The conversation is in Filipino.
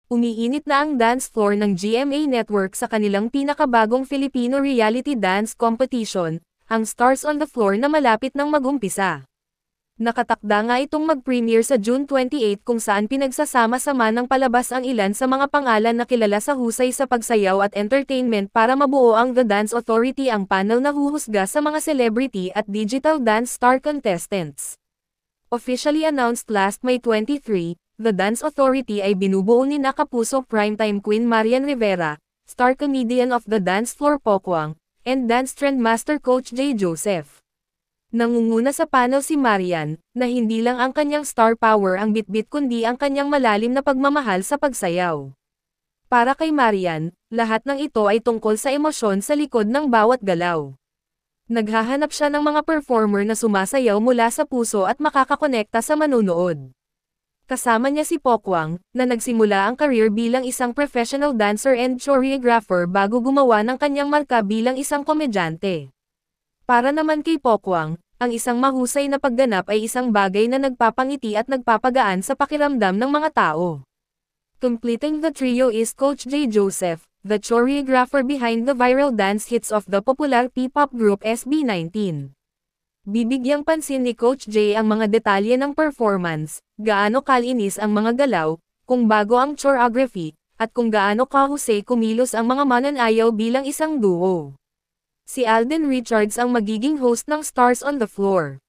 Umiinit na ang dance floor ng GMA Network sa kanilang pinakabagong Filipino reality dance competition, ang Stars on the Floor na malapit nang mag-umpisa. Nakatakda nga itong mag-premiere sa June 28 kung saan pinagsasama-sama ng palabas ang ilan sa mga pangalan na kilala sa husay sa pagsayaw at entertainment para mabuo ang The Dance Authority, ang panel na huhusga sa mga celebrity at digital dance star contestants. Officially announced last May 23, The Dance Authority ay binubuo ni Kapuso primetime queen Marian Rivera, star comedian of the dance floor Pokwang, and dance trend master coach Jay Joseph. Nangunguna sa panel si Marian, na hindi lang ang kanyang star power ang bitbit kundi ang kanyang malalim na pagmamahal sa pagsayaw. Para kay Marian, lahat ng ito ay tungkol sa emosyon sa likod ng bawat galaw. Naghahanap siya ng mga performer na sumasayaw mula sa puso at makakakonekta sa manunood. Kasama niya si Pokwang, na nagsimula ang career bilang isang professional dancer and choreographer bago gumawa ng kanyang marka bilang isang komedyante. Para naman kay Pokwang, ang isang mahusay na pagganap ay isang bagay na nagpapangiti at nagpapagaan sa pakiramdam ng mga tao. Completing the trio is Coach Jay Joseph, the choreographer behind the viral dance hits of the popular P-pop group SB19. Bibigyang pansin ni Coach Jay ang mga detalye ng performance, gaano kalinis ang mga galaw, kung bago ang choreography, at kung gaano kahusay kumilos ang mga mananayaw bilang isang duo. Si Alden Richards ang magiging host ng Stars on the Floor.